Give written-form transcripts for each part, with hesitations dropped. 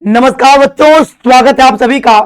नमस्कार बच्चों, स्वागत है आप सभी का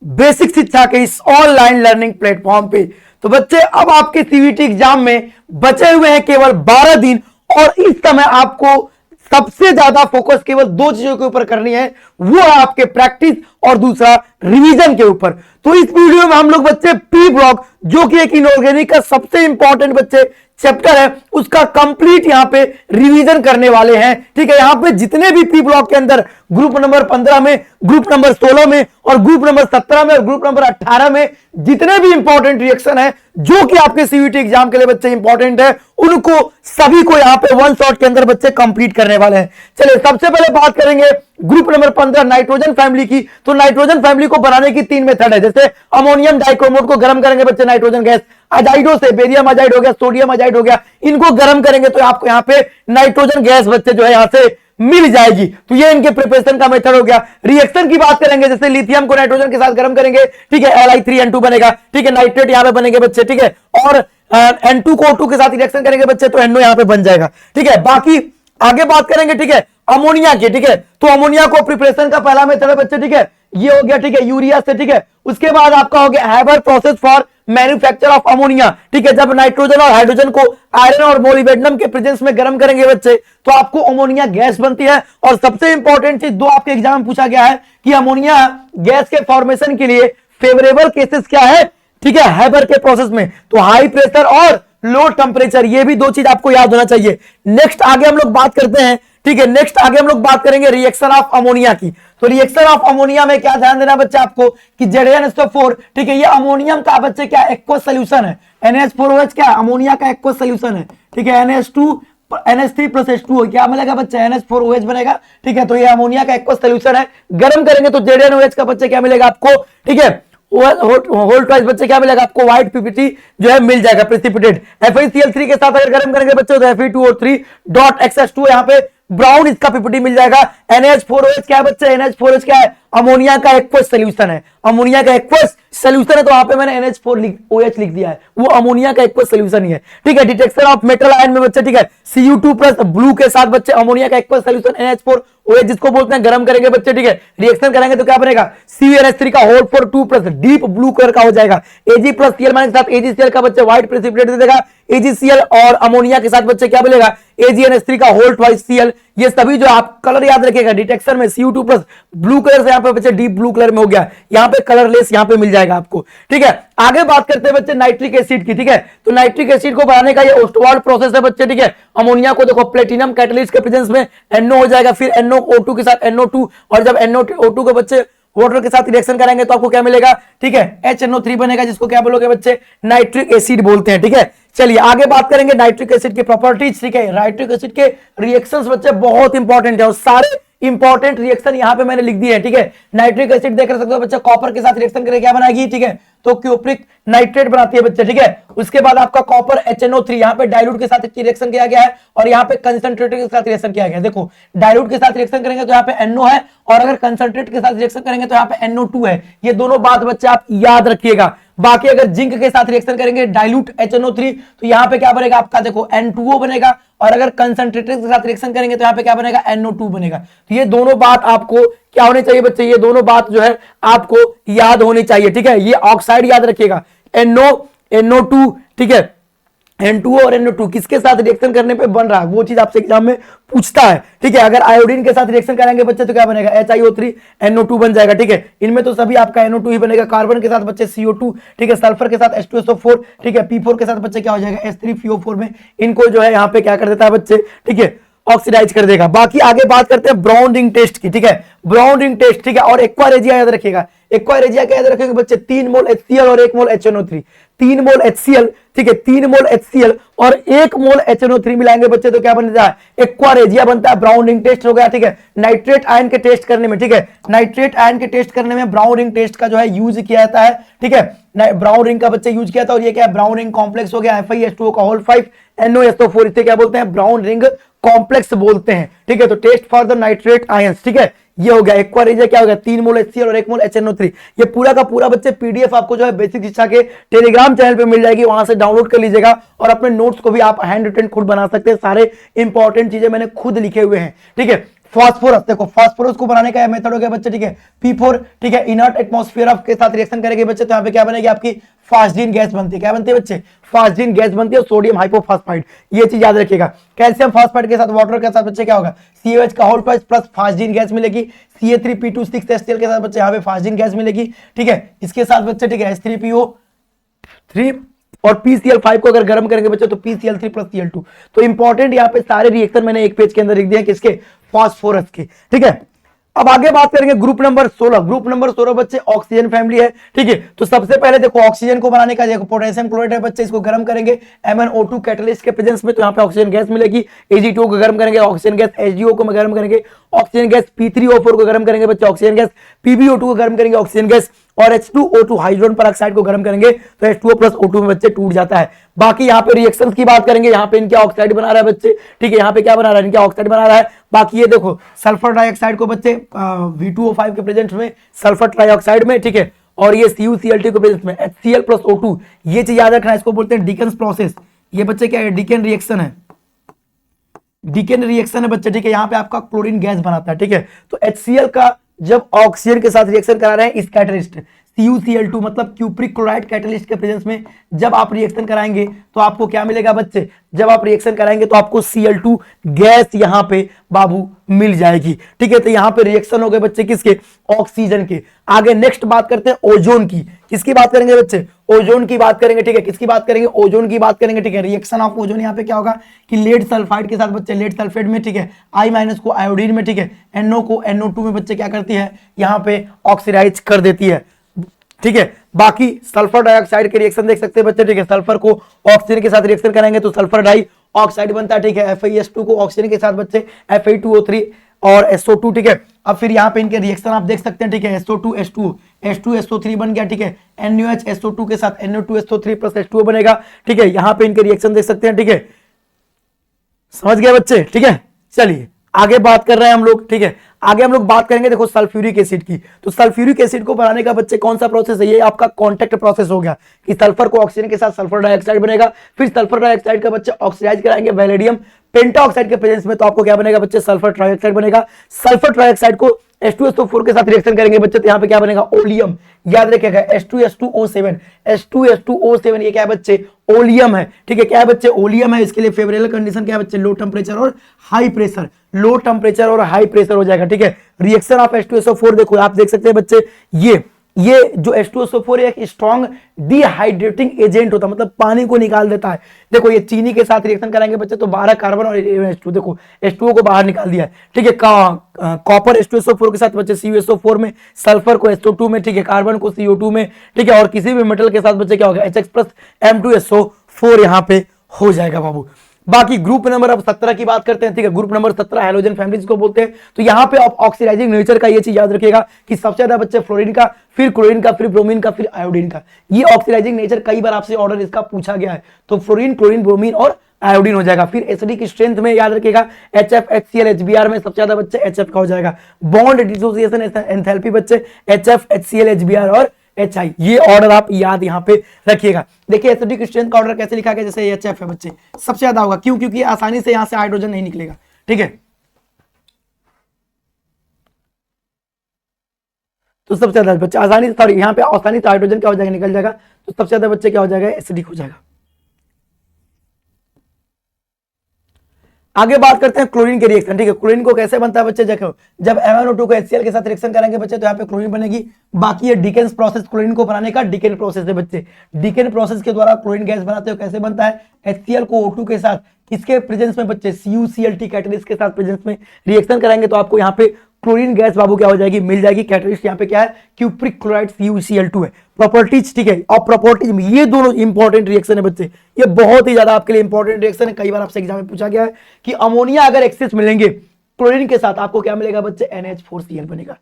बेसिक शिक्षा के इस ऑनलाइन लर्निंग प्लेटफॉर्म पे। तो बच्चे, अब आपके सीवीटी एग्जाम में बचे हुए हैं केवल 12 दिन और इस समय आपको सबसे ज्यादा फोकस केवल दो चीजों के ऊपर करनी है, वो है आपके प्रैक्टिस और दूसरा रिवीजन के ऊपर। तो इस वीडियो में हम लोग बच्चे पी ब्लॉक, जो कि एक इनऑर्गेनिक का सबसे इंपॉर्टेंट बच्चे चैप्टर है, उसका कंप्लीट यहां पे रिवीजन करने वाले हैं। ठीक है, यहां पे जितने भी पी ब्लॉक के अंदर ग्रुप नंबर 15 में, ग्रुप नंबर 16 में और ग्रुप नंबर 17 में और ग्रुप नंबर 18 में जितने भी इंपॉर्टेंट रिएक्शन है जो कि आपके सीवीटी एग्जाम के लिए बच्चे इंपॉर्टेंट है, उनको सभी को यहां पे वन शॉट के अंदर बच्चे कंप्लीट करने वाले हैं। चलिए, सबसे पहले बात करेंगे ग्रुप नंबर 15 नाइट्रोजन फैमिली की। तो नाइट्रोजन फैमिली को बनाने की 3 मेथड है। जैसे अमोनियम डाइक्रोमेट को गर्म करेंगे बच्चे नाइट्रोजन गैस, अजाइडो से बेरियम अजाइड हो गया, सोडियम अजाइड हो गया, इनको गर्म करेंगे तो आपको यहां पे नाइट्रोजन गैस बच्चे जो है यहां से मिल जाएगी। तो ये इनके प्रिपरेशन का मेथड हो गया। रिएक्शन की बात करेंगे, जैसे लिथियम को नाइट्रोजन के साथ गर्म करेंगे, ठीक है, Li3N2 बनेगा, ठीक है, नाइट्रेट यहां पे बनेंगे बच्चे, ठीक है, और N2 को O2 के साथ रिएक्शन करेंगे बच्चे तो NO यहां पे बन जाएगा। ठीक है, बाकी आगे बात करेंगे, ठीक है, अमोनिया की। ठीक है, तो अमोनिया को प्रिपरेशन का पहला मेथड है बच्चे, ठीक है, ये हो गया, ठीक है, यूरिया से। ठीक है, उसके बाद आपका हो गया Haber process for manufacture of ammonia. ठीक है, जब नाइट्रोजन और हाइड्रोजन को आयरन और मोलिब्डेनम के प्रेजेंस में गर्म करेंगे बच्चे तो आपको अमोनिया गैस बनती है। और सबसे इंपॉर्टेंट चीज दो आपके एग्जाम में पूछा गया है कि अमोनिया गैस के फॉर्मेशन के लिए फेवरेबल केसेस क्या है, ठीक है, हैबर के प्रोसेस में। तो हाई प्रेशर और लो टेम्परेचर, ये भी दो चीज आपको याद होना चाहिए। नेक्स्ट आगे हम लोग बात करते हैं, ठीक है, नेक्स्ट आगे हम लोग बात करेंगे रिएक्शन ऑफ अमोनिया की। तो रिएक्शन ऑफ अमोनिया में क्या ध्यान देना बच्चे आपको कि ZnSO4, ठीक है, ये अमोनियम का बच्चे क्या एक्वस सोल्यूशन है। NH4OH क्या अमोनिया का एक्वस सोल्यूशन है, ठीक है, NH3 प्लस H2O क्या मिलेगा बच्चे, NH4OH बनेगा। ठीक है, तो ये अमोनिया का एक्वस सोल्यूशन है। गर्म करेंगे तो ZnOH का बच्चे क्या मिलेगा आपको, ठीक है, होल ट्वाइस बच्चे क्या मिलेगा आपको, व्हाइट पीपीटी जो है मिल जाएगा, प्रेसिपिटेट। FeCl3 के साथ अगर गर्म करेंगे बच्चों तो Fe2O3 डॉट XH2 यहां पे ब्राउन इसका पीपीटी मिल जाएगा। NH4OH क्या है बच्चे, NH4OH क्या है, अमोनिया का एक्वस सोल्यूशन है। अमोनिया का एक्वस सोल्यूशन है तो वहां पे मैंने NH4OH लिख दिया है, वो अमोनिया का एक्वस सोल्यूशन ही है। ठीक है, डिटेक्शन ऑफ मेटल आयन में बच्चे, ठीक है, Cu2 प्लस ब्लू के साथ बच्चे अमोनिया का एक्वस सोल्यूशन NH4OH जिसको बोलते हैं, गर्म करेंगे बच्चे, ठीक है, रिएक्शन करेंगे तो क्या बनेगा, CuNH3 का whole four 2 plus deep blue colour का हो जाएगा। Ag प्लस Cl के साथ AgCl का बच्चे व्हाइट प्रेसिपिटेट दे देगा। AgCl और अमोनिया के साथ बच्चे क्या मिलेगा, AgNH3 का होल ट्वाइस Cl। ये सभी जो आप कलर याद रखिएगा, डिटेक्शन में Cu2 प्लस ब्लू कलर से यहाँ पे बच्चे डीप ब्लू कलर में हो गया, यहाँ पे कलरलेस यहाँ पे मिल जाएगा आपको। ठीक है, आगे बात करते हैं बच्चे नाइट्रिक एसिड की। ठीक है, तो नाइट्रिक एसिड को बनाने का ये ओस्टवाल्ड प्रोसेस है बच्चे। ठीक है, अमोनिया को देखो प्लेटिनम कैटलिस्ट के प्रेजेंस में NO हो जाएगा, फिर NOO2 के साथ NO2, और जब NOO2 के बच्चे वाटर के साथ रिएक्शन करेंगे तो आपको क्या मिलेगा, ठीक है, HNO3 बनेगा, जिसको क्या बोलोगे बच्चे, नाइट्रिक एसिड बोलते हैं। ठीक है, चलिए आगे बात करेंगे नाइट्रिक एसिड की प्रॉपर्टीज। ठीक है, नाइट्रिक एसिड के रिएक्शंस बच्चे बहुत इंपॉर्टेंट है और सारे इंपॉर्टेंट रिएक्शन यहां पे मैंने लिख दिए हैं। ठीक है, नाइट्रिक एसिड देख सकते हो बच्चे, कॉपर के साथ रिएक्शन करके क्या बनाएगी, ठीक है, तो क्यूप्रिक नाइट्रेट बनाती है बच्चे। ठीक है, उसके बाद आपका कॉपर HNO3 यहां पे डाइल्यूट के साथ रिएक्शन किया गया है और यहां पे कंसंट्रेटेड के साथ रिएक्शन किया गया है। देखो, डाइल्यूट के साथ रिएक्शन करेंगे तो यहां पे NO है और अगर कंसंट्रेट के साथ रिएक्शन करेंगे तो यहां पे NO2 है। ये दोनों बात बच्चे आप याद रखिएगा। बाकी अगर जिंक के साथ रिएक्शन करेंगे डाइल्यूट HNO3 तो यहां पे क्या बनेगा आपका, देखो, N2O बनेगा, और अगर कंसंट्रेटेड के साथ रिएक्शन करेंगे तो यहां पे क्या बनेगा, NO2 बनेगा। तो ये दोनों बात आपको क्या होनी चाहिए बच्चे, ये दोनों बात जो है आपको याद होनी चाहिए। ठीक है, ये ऑक्साइड याद रखिएगा, NO2, ठीक है, N2O और NO2 किसके साथ रिएक्शन करने पे बन रहा है, वो चीज आपसे एग्जाम में पूछता है। ठीक है, अगर आयोडीन के साथ रिएक्शन करेंगे बच्चे तो क्या बनेगा, HiO3 NO2 बन जाएगा। ठीक है, इनमें तो सभी आपका NO2 ही बनेगा। कार्बन के साथ बच्चे CO2, ठीक है, सल्फर के साथ H2SO4, ठीक है, P4 के साथ बच्चे क्या हो जाएगा, H3PO4 में इनको जो है यहाँ पे क्या कर देता है बच्चे, ठीक है, ऑक्सीडाइज कर देगा। बाकी आगे बात करते हैं ब्राउन रिंग टेस्ट की। ठीक है, ब्राउन रिंग टेस्ट, ठीक है, और एक्वारेजिया याद रखिएगा। एक्वारेजिया क्या याद रखेंगे बच्चे, 3 मोल HCl और 1 मोल HNO3, 3 मोल HCl, ठीक है, 3 मोल HCl और 1 मोल HNO3 मिलाएंगे बच्चे तो क्या बनता है, एक्वारेजिया बनता है। ब्राउन रिंग टेस्ट हो गया। ठीक है, नाइट्रेट आयन के टेस्ट करने में, ठीक है, नाइट्रेट आयन के टेस्ट करने में ब्राउन रिंग टेस्ट का जो है यूज किया जाता है। ठीक है, ब्राउन रिंग का बच्चे यूज किया था और ये क्या है, ब्राउन रिंग कॉम्प्लेक्स हो गया, FeH2O का होल 5 NOSO4, इसे क्या बोलते हैं, ब्राउन रिंग कॉम्प्लेक्स बोलते हैं। ठीक है, तो test for the nitrate ions, ठीक है, ये हो गया। एक्वारेजिया क्या हो गया, 3 मोल HCl और 1 मोल HNO3। ये पूरा का पूरा बच्चे पीडीएफ आपको जो है बेसिक शिक्षा के टेलीग्राम चैनल पे मिल जाएगी, वहां से डाउनलोड कर लीजिएगा और अपने नोट्स को भी आप हैंड रिटन खुद बना सकते हैं। सारे इंपॉर्टेंट चीजें मैंने खुद लिखे हुए हैं। ठीक है, फास्फोरस, देखो फास्फोरस को बनाने का मेथड हो गया बच्चे, ठीक है P4, ठीक है इनर्ट एटमॉस्फेयर ऑफ के साथ रिएक्शन करेंगे बच्चे, तो यहाँ पे क्या बनेगी आपकी फास्टीन गैस बनती है, क्या बनती है बच्चे फास्टीन गैस बनती है, और सोडियम हाइपोफॉस्फाइड, ये चीज याद रखिएगा। कैल्शियम फास्फाइड के साथ वाटर के साथ बच्चे क्या होगा CaOH का होल ट्वाइस प्लस फास्टीन गैस मिलेगी, Ca3P2 6HCl के साथ बच्चे यहाँ पे फास्टीन गैस मिलेगी, ठीक है इसके साथ बच्चे, ठीक है H3PO3 और PCl5 को अगर गर्म करेंगे बच्चे तो PCl3 प्लस Cl2। तो इंपॉर्टेंट यहाँ पे सारे रिएक्शन मैंने एक पेज के अंदर लिख दिया किसके फास्फोरस के, ठीक है। अब आगे बात करेंगे ग्रुप नंबर 16। ग्रुप नंबर 16 बच्चे ऑक्सीजन फैमिली है, ठीक है। तो सबसे पहले देखो ऑक्सीजन को बनाने का, देखो पोटेशियम क्लोराइड है बच्चे, इसको गर्म करेंगे MnO2 कैटलिस्ट के प्रेजेंस में, तो यहाँ पे ऑक्सीजन गैस मिलेगी। Ag2 को गर्म करेंगे ऑक्सीजन गैस, HGO को गर्म करेंगे ऑक्सीजन गैस, P3O4 को गर्म करेंगे बच्चे ऑक्सीजन गैस, PbO2 को गर्म करेंगे ऑक्सीजन गैस, और H2O2 हाइड्रोजन पर को गर्म करेंगे तो H2O प्लस O2 में बच्चे टूट जाता है। बाकी यहाँ पे रिएक्शंस की बात करेंगे, यहाँ पे इनके ऑक्साइड बना रहा है बच्चे, ठीक है यहाँ पे क्या बना रहा है इनके ऑक्साइड बना रहा है। बाकी ये देखो सल्फर डाइऑक्साइड को बच्चे V2O5 के प्रेजेंस में सल्फर ट्राइऑक्साइड में, ठीक है, और ये CuCl2 के प्रेजेंस में HCl प्लस O2, ये चीज याद रखना, इसको बोलते हैं डिकेन्स प्रोसेस। ये बच्चे क्या है डिकेन रिएक्शन है, डिकेन रिएक्शन है बच्चे, ठीक है यहाँ पे आपका क्लोरीन गैस बनाता है, ठीक है। तो HCl का जब ऑक्सीजन के साथ रिएक्शन करा रहे हैं इस कैटलिस्ट CuCl2 मतलब क्यूप्रिक क्लोराइड कैटलिस्ट के प्रेजेंस में जब आप रिएक्शन कराएंगे तो आपको क्या मिलेगा बच्चे, जब आप रिएक्शन कराएंगे तो आपको Cl2 गैस यहां पे बाबू मिल जाएगी, ठीक है। तो यहां पे रिएक्शन हो गए बच्चे किसके ऑक्सीजन के। आगे नेक्स्ट बात करते हैं ओजोन की, किसकी बात करेंगे बच्चे ओजोन की बात करेंगे, ठीक है किसकी बात करेंगे ओजोन की बात करेंगे, ठीक है। रिएक्शन ऑफ ओजोन यहाँ पे क्या होगा कि लेड सल्फाइड के साथ बच्चे लेड सल्फेट में, ठीक है I- को आयोडीन में, ठीक है NO को NO2 में बच्चे क्या करती है यहाँ पे ऑक्सीडाइज कर देती है, ठीक है। बाकी सल्फर डाइऑक्साइड के रिएक्शन देख सकते हैं बच्चे, ठीक है सल्फर को ऑक्सीजन के साथ रिएक्शन कराएंगे तो सल्फर डाई ऑक्साइड बनता है, ठीक है। FeS2 को ऑक्सीजन के साथ बच्चे Fe2O3 और SO2, ठीक है। अब फिर यहाँ पे इनके रिएक्शन आप देख सकते हैं, ठीक है SO2 H2 H2 SO3 बन गया, ठीक है NaOH SO2 के साथ NO2 SO3 प्लस H2O बनेगा, ठीक है। यहाँ पे इनके रिएक्शन देख सकते हैं, ठीक है समझ गए बच्चे, ठीक है। चलिए आगे बात कर रहे हैं हम लोग, ठीक है आगे हम लोग बात करेंगे देखो सल्फ्यूरिक एसिड की। तो सल्फ्यूरिक एसिड को बनाने का बच्चे कौन सा प्रोसेस है, ये आपका कॉन्टैक्ट प्रोसेस हो गया कि सल्फर को ऑक्सीजन के साथ सल्फर डाइऑक्साइड बनेगा, फिर सल्फर डाइऑक्साइड का बच्चे ऑक्सीडाइज कराएंगे वैलेडियम पेंटाऑक्साइड के प्रेजेंस में, तो आपको क्या बनेगा बच्चे सल्फर ट्राइऑक्साइड बनेगा। सल्फर ट्राइऑक्साइड को H2SO4 के साथ रिएक्शन करेंगे बच्चे तो यहाँ पे क्या बनेगा ओलियम, याद रखिएगा H2S2O7 H2S2O7 ये क्या है बच्चे ओलियम है, ठीक है क्या है बच्चे ओलियम है। इसके लिए फेवरेबल कंडीशन क्या है बच्चे लो टेम्परेचर और हाई प्रेशर, लो टेम्परेचर और हाई प्रेशर हो जाएगा, ठीक है। रिएक्शन ऑफ H2SO4 देखो आप देख सकते हैं बच्चे, ये जो H2SO4 एक स्ट्रॉन्ग डिहाइड्रेटिंग एजेंट होता है, मतलब पानी को निकाल देता है। देखो ये चीनी के साथ रिएक्शन कराएंगे बच्चे तो 12 कार्बन और H2, देखो H2O को बाहर निकाल दिया है, ठीक है। कॉपर H2SO4 के साथ बच्चे CuSO4 में, सल्फर को SO2 में, ठीक है कार्बन को CO2 में, ठीक है। और किसी भी मेटल के साथ बच्चे क्या होगा HX प्लस M2SO4 यहाँ पे हो जाएगा बाबू। बाकी ग्रुप नंबर अब 17 की बात करते हैं, ठीक है ग्रुप नंबर 17 हैलोजन फैमिलीज को बोलते हैं। तो यहाँ पे आप ऑक्सीडाइजिंग नेचर का ये चीज याद रखिएगा कि सबसे ज्यादा बच्चे फ्लोरीन का, फिर क्लोरीन का, फिर ब्रोमीन का, फिर आयोडीन का। ये ऑक्सीडाइजिंग नेचर कई बार आपसे ऑर्डर इसका पूछा गया है, तो फ्लोरीन क्लोरीन ब्रोमीन और आयोडीन हो जाएगा। फिर एसिडिक स्ट्रेंथ में याद रखिएगा HF HCl HBr में सबसे ज्यादा बच्चे HF का हो जाएगा। बॉन्ड डिसोसिएशन एंथैल्पी बच्चे HF HCl HBr और HI, ये ऑर्डर आप याद यहाँ पे रखिएगा। देखिए एसिडिक स्ट्रेंथ का ऑर्डर कैसे लिखा गया, जैसे HF है बच्चे सबसे ज्यादा होगा, क्यों क्योंकि आसानी से यहाँ से हाइड्रोजन नहीं निकलेगा, ठीक है। तो सबसे ज्यादा बच्चे आसानी से, सॉरी यहाँ पे आसानी से हाइड्रोजन क्या हो जाएगा निकल जाएगा, तो सबसे ज्यादा बच्चे क्या हो जाएगा एसिडिक हो जाएगा। आगे बात करते हैं क्लोरीन के रिएक्शन, ठीक है। क्लोरीन को कैसे बनता है बच्चे देखो, जब MnO2 को HCl के साथ रिएक्शन करेंगे बच्चे तो यहाँ पे क्लोरीन बनेगी। बाकी ये डिकेन्स प्रोसेस, क्लोरीन को बनाने का डिकेन प्रोसेस है बच्चे। डिकेन प्रोसेस के द्वारा क्लोरीन गैस बनाते हो, कैसे बनता है HCl को O2 के साथ किसके प्रेजेंस में बच्चे CuCl कैटलिस्ट के साथ प्रेजेंस में रिएक्शन करेंगे तो आपको यहाँ पे क्लोरीन गैस बाबू क्या हो जाएगी मिल जाएगी। कैटलिस्ट यहाँ पे क्या है क्यूप्रिक क्लोराइड CuCl2 है। प्रॉपर्टीज, ठीक है, और प्रॉपर्टीज में ये दोनों इंपॉर्टेंट रिएक्शन है बच्चे, ये बहुत ही ज्यादा आपके लिए इंपॉर्टेंट रिएक्शन है। कई बार आपसे एग्जाम में पूछा गया है कि अमोनिया अगर एक्सेस मिलेंगे क्लोरीन के साथ आपको क्या मिलेगा बच्चे NH4Cl बनेगा।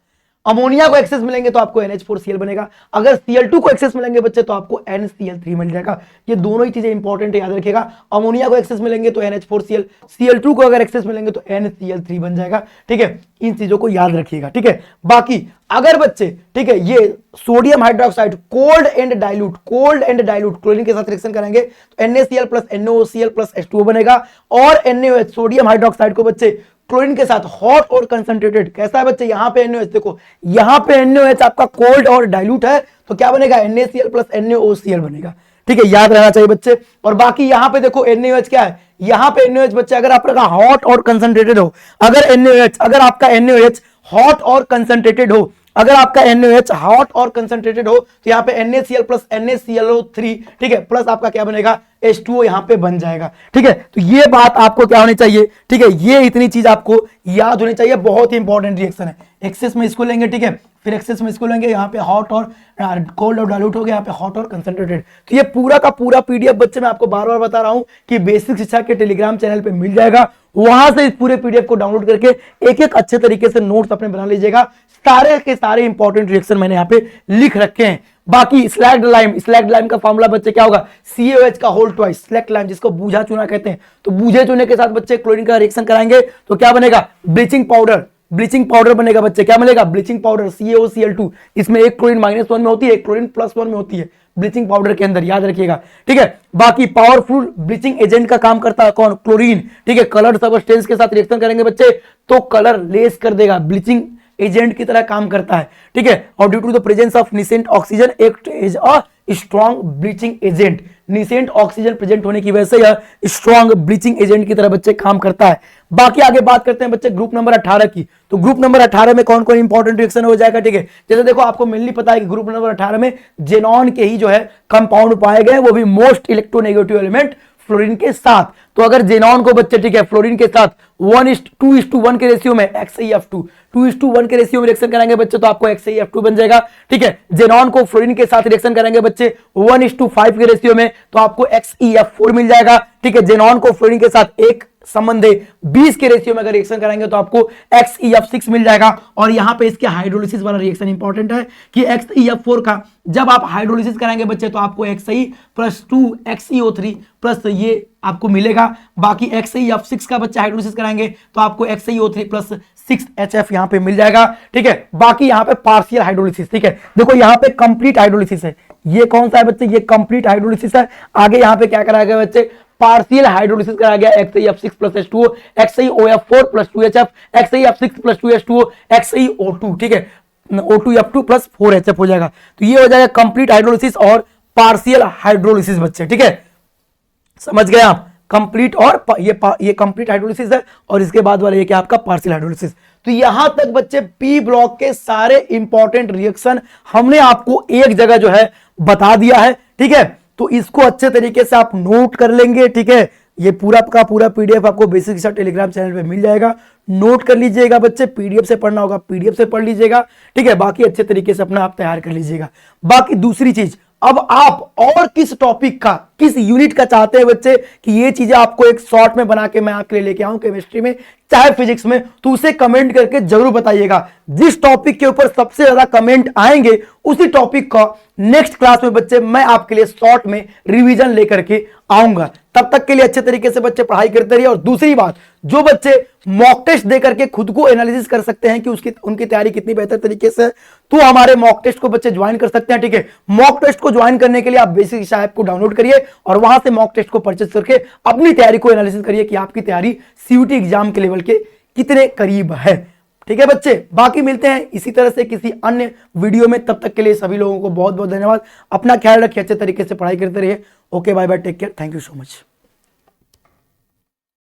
अमोनिया को एक्सेस मिलेंगे तो आपको NH4Cl बनेगा, अगर Cl2 को एक्सेस मिलेंगे बच्चे तो आपको NCl3 मिल जाएगा। ये दोनों ही चीजें इंपॉर्टेंट है, याद रखिएगा। अमोनिया को एक्सेस मिलेंगे तो NH4Cl, Cl2 को अगर एक्सेस मिलेंगे तो NCl3 बन जाएगा, ठीक है। इन चीजों को याद रखिएगा, ठीक है। बाकी अगर बच्चे, ठीक है, ये sodium hydroxide cold and dilute chlorine के साथ रिएक्शन करेंगे तो NaCl plus NaOCl plus H2O बनेगा, और NaOH सोडियम हाइड्रोक्साइड को बच्चे क्लोरीन के साथ हॉट और कंसंट्रेटेड, कैसा है बच्चे, यहाँ पे NaOH, देखो यहाँ पे NaOH आपका कोल्ड और डाइल्यूट है, तो क्या बनेगा, NaCl प्लस NaOCl बनेगा, ठीक है, याद रहना चाहिए बच्चे। और बाकी यहाँ पे देखो NaOH क्या है, यहाँ पे NaOH बच्चे अगर आपका हॉट और कंसंट्रेटेड हो, अगर आपका NaOH हॉट और कंसंट्रेटेड हो, अगर आपका NaOH हॉट और कंसंट्रेटेड हो, तो यहाँ पे NaCl प्लस NaClO3, ठीक है, प्लस आपका क्या बनेगा, H2O यहाँ पे बन जाएगा, ठीक है। तो ये बात आपको क्या होनी चाहिए, ठीक है, ये इतनी चीज आपको याद होनी चाहिए, बहुत ही इंपॉर्टेंट रिएक्शन है। एक्सेस में इसको लेंगे, ठीक है, फिर एक्सेस में इसको लेंगे, यहाँ पे हॉट और कोल्ड और डाइल्यूट हो गया, यहाँ पे हॉट और कंसंट्रेटेड। तो ये पूरा का पूरा PDF बच्चे मैं आपको बार बार बता रहा हूं कि बेसिक शिक्षा के टेलीग्राम चैनल पे मिल जाएगा, वहां से इस पूरे PDF को डाउनलोड करके एक एक अच्छे तरीके से नोट्स अपने बना लीजिएगा। सारे के सारे इंपॉर्टेंट रिएक्शन मैंने यहाँ पे लिख रखे हैं। बाकी स्लैग्ड लाइम का फॉर्मूला बच्चे क्या होगा, CaOH का होल ट्वाइस स्लैग्ड लाइम, जिसको बूझा चूना कहते हैं। तो बूझे चूने के साथ बच्चे क्लोरीन का रिएक्शन कराएंगे तो क्या बनेगा, ब्लीचिंग पाउडर बनेगा बच्चे, क्या बनेगा, ब्लीचिंग पाउडर CaOCl2। इसमें एक क्लोरीन -1 में होती है, एक क्लोरीन +1 में होती है ब्लीचिंग पाउडर के अंदर, याद रखिएगा, ठीक है। बाकी पावरफुल ब्लीचिंग एजेंट का काम करता है कौन, क्लोरीन, ठीक है। कलर सब्सटेंस के साथ रिएक्शन करेंगे बच्चे तो कलर लेस कर देगा, ब्लीचिंग एजेंट की तरह काम करता है, ठीक है। और due to the presence of nascent oxygen act as a strong bleaching agent, nascent oxygen present होने की वजह से यह स्ट्रॉन्ग ब्लीचिंग एजेंट की तरह बच्चे काम करता है। बाकी आगे बात करते हैं बच्चे ग्रुप नंबर 18 की। तो ग्रुप नंबर 18 में कौन कौन इंपॉर्टेंट रिएक्शन हो जाएगा, ठीक है। जैसे देखो आपको मेनली पता है कि ग्रुप नंबर 18 में जेनॉन के ही जो है कंपाउंड पाए गए, वो भी मोस्ट इलेक्ट्रोनेगेटिव एलिमेंट फ्लोरीन के साथ। तो अगर जेनॉन को बच्चे, ठीक है, फ्लोरीन के साथ 1:2:1 के रेशियो में XaF2 2:1 के रेशियो में रिएक्शन कराएंगे बच्चे तो आपको XaF2 बन जाएगा, ठीक है। जेनॉन को फ्लोरीन के साथ रिएक्शन करेंगे बच्चे 1:5 के रेशियो में तो आपको XeF4 मिल जाएगा, ठीक है। जेनॉन को फ्लोरीन के साथ एक संबंध 20 के रेशियो में अगर रिएक्शन कराएंगे तो आपको XeF6 मिल जाएगा। और यहां पे इसके हाइड्रोलिसिस वाला रिएक्शन इंपॉर्टेंट है कि XeF4 का जब आप हाइड्रोलिसिस कराएंगे बच्चे तो आपको Xe + 2 XeO3 प्लस ये आपको मिलेगा। बाकी XeF6 का बच्चे हाइड्रोलिसिस कराएंगे तो आपको XeO3 + 6HF यहां पे मिल जाएगा, ठीक है। बाकी यहां पे पार्शियल हाइड्रोलिसिस, ठीक है, देखो यहां पे कंप्लीट हाइड्रोलिसिस है, ये कौन सा है बच्चे, ये कंप्लीट हाइड्रोलिसिस है। आगे यहां पे क्या कराया गया बच्चे, पार्शियल हाइड्रोलिसिस कराया गया XeF6 + H2O, XeOF4 + 2HF, XeF6 + 2H2O, XeO2, ठीक है, O2F2 + 4HF हो जाएगा। तो ये हो जाएगा कंप्लीट हाइड्रोलिसिस और पार्शियल हाइड्रोलिसिस बच्चे, ठीक है, समझ गए आप। कंप्लीट और ये कंप्लीट हाइड्रोलिसिस है और इसके बाद वाला ये क्या आपका पार्शियल हाइड्रोलिसिस। तो यहां तक बच्चे पी ब्लॉक के सारे इंपॉर्टेंट रिएक्शन हमने आपको एक जगह जो है बता दिया है, ठीक है। तो इसको अच्छे तरीके से आप नोट कर लेंगे, ठीक है। ये पूरा का पूरा PDF आपको बेसिक शिक्षा टेलीग्राम चैनल पे मिल जाएगा, नोट कर लीजिएगा बच्चे। PDF से पढ़ना होगा PDF से पढ़ लीजिएगा, ठीक है। बाकी अच्छे तरीके से अपना आप तैयार कर लीजिएगा। बाकी दूसरी चीज, अब आप और किस टॉपिक का, किस यूनिट का चाहते हैं बच्चे कि ये चीजें आपको एक शॉर्ट में बना के मैं आपके लिए लेके आऊं, केमिस्ट्री में चाहे फिजिक्स में, तो उसे कमेंट करके जरूर बताइएगा। जिस टॉपिक के ऊपर सबसे ज्यादा कमेंट आएंगे उसी टॉपिक का नेक्स्ट क्लास में बच्चे मैं आपके लिए शॉर्ट में रिवीजन लेकर के आऊंगा। तब तक के लिए अच्छे तरीके से बच्चे पढ़ाई करते रहिए। और दूसरी बात, जो बच्चे मॉक टेस्ट दे करके खुद को एनालिसिस कर सकते हैं कि उनकी तैयारी कितनी बेहतर तरीके से, तो हमारे मॉक टेस्ट को बच्चे ज्वाइन कर सकते हैं, ठीक है। मॉक टेस्ट को ज्वाइन करने के लिए आप बेसिक शिक्षा ऐप को डाउनलोड करिए और वहां से मॉक टेस्ट को परचेज करके अपनी तैयारी को एनालिसिस करिए कि आपकी तैयारी CUT एग्जाम के लेवल के कितने करीब है, ठीक है बच्चे। बाकी मिलते हैं इसी तरह से किसी अन्य वीडियो में, तब तक के लिए सभी लोगों को बहुत बहुत धन्यवाद। अपना ख्याल रखिए, अच्छे तरीके से पढ़ाई करते रहिए। Okay, bye bye, take care, thank you so much.